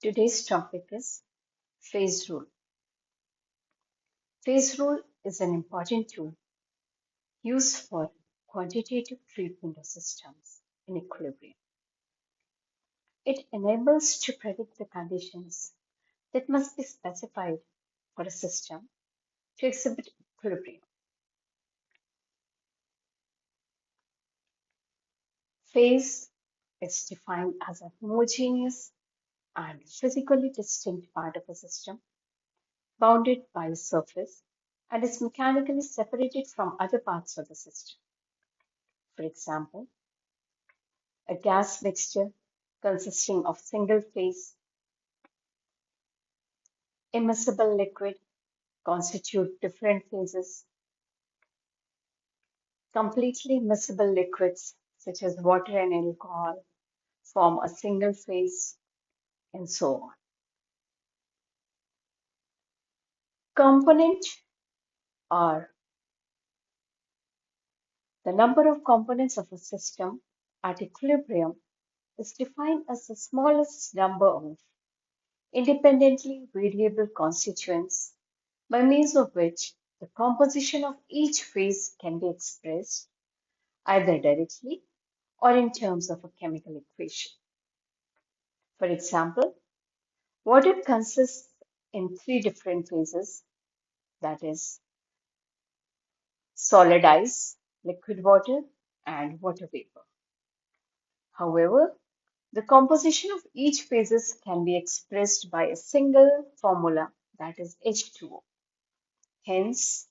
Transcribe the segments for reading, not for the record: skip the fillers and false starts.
Today's topic is phase rule. Phase rule is an important tool used for quantitative treatment of systems in equilibrium. It enables to predict the conditions that must be specified for a system to exhibit equilibrium. Phase is defined as a homogeneous and physically distinct part of a system bounded by a surface and is mechanically separated from other parts of the system. For example, a gas mixture consisting of single phase immiscible liquid constitute different phases. Completely miscible liquids such as water and alcohol form a single phase, and so on. Component are the number of components of a system at equilibrium is defined as the smallest number of independently variable constituents by means of which the composition of each phase can be expressed either directly or in terms of a chemical equation. For example, water consists in three different phases, that is, solid ice, liquid water, and water vapor. However, the composition of each phases can be expressed by a single formula, that is H2O. Hence,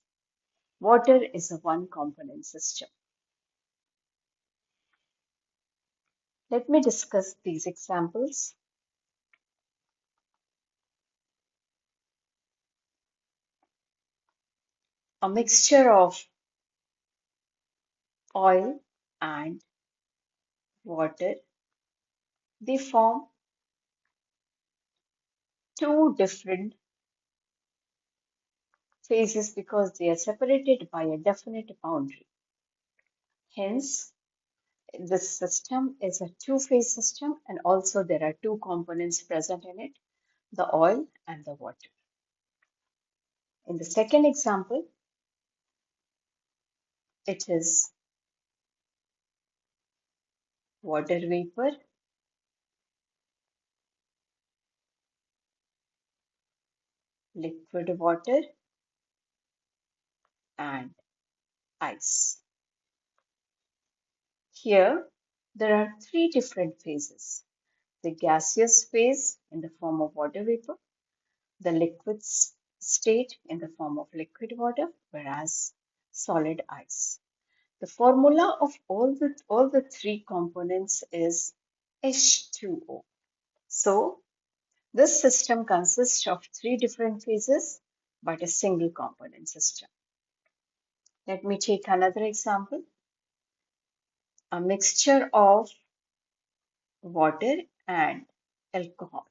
water is a one component system. Let me discuss these examples. A mixture of oil and water, they form two different phases because they are separated by a definite boundary. Hence, this system is a two-phase system and also there are two components present in it, the oil and the water. In the second example, it is water vapor, liquid water, and ice. Here, there are three different phases. The gaseous phase in the form of water vapor, the liquid state in the form of liquid water, whereas solid ice. The formula of all the three components is H2O. So this system consists of three different phases but a single component system. Let me take another example. A mixture of water and alcohol.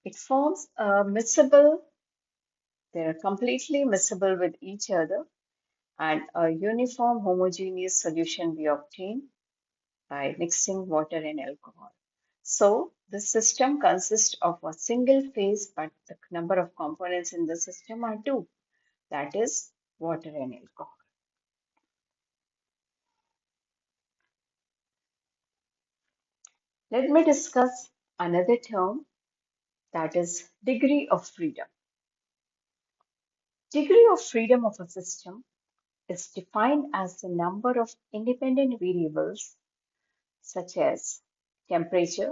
It forms a miscible, they are completely miscible with each other, and a uniform homogeneous solution we obtain by mixing water and alcohol. So the system consists of a single phase, but the number of components in the system are two, that is water and alcohol. Let me discuss another term, that is degree of freedom. Degree of freedom of a system is defined as the number of independent variables such as temperature,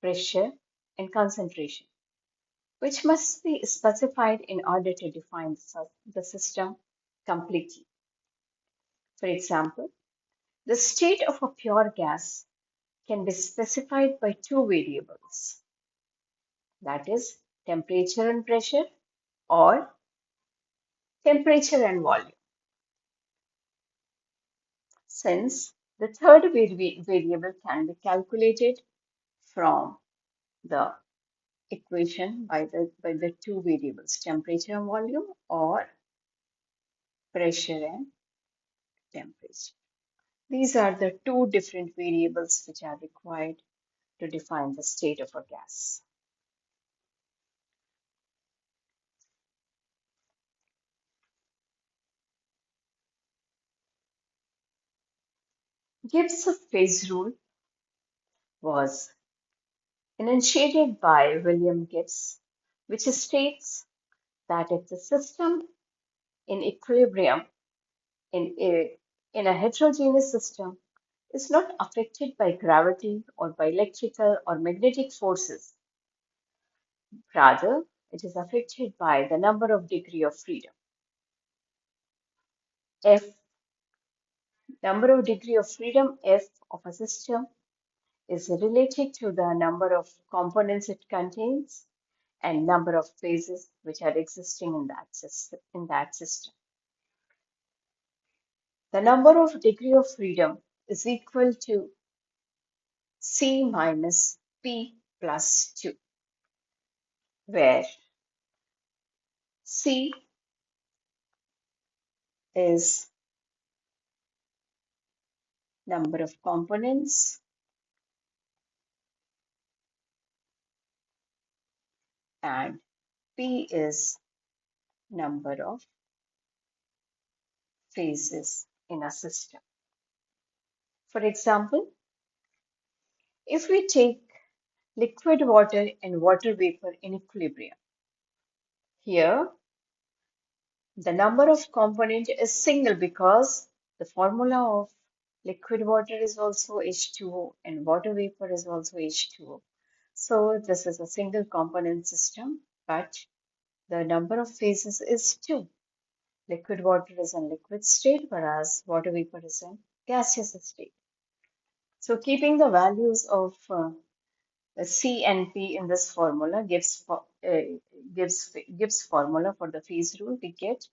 pressure, and concentration, which must be specified in order to define the system completely. For example, the state of a pure gas can be specified by two variables, that is, temperature and pressure, or temperature and volume. Since the third variable can be calculated from the equation by the two variables, temperature and volume, or pressure and temperature. These are the two different variables which are required to define the state of a gas. Gibbs phase rule was enunciated by William Gibbs, which states that if the system in equilibrium in a heterogeneous system is not affected by gravity or by electrical or magnetic forces, rather it is affected by the number of degree of freedom. F number of degree of freedom F of a system is related to the number of components it contains and number of phases which are existing in that system. The number of degree of freedom is equal to C minus P plus 2, where C is number of components and P is number of phases in a system. For example, if we take liquid water and water vapor in equilibrium, here the number of component is single because the formula of liquid water is also H2O and water vapor is also H2O. So this is a single component system, but the number of phases is 2. Liquid water is in liquid state, whereas water vapor is in gaseous state. So keeping the values of C and P in this formula gives formula for the phase rule. We get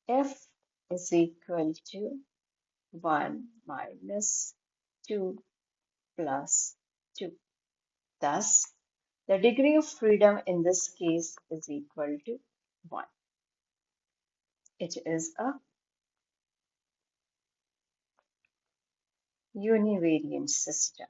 F is equal to 1 minus 2 plus 2. Thus, the degree of freedom in this case is equal to 1. It is a univariant system.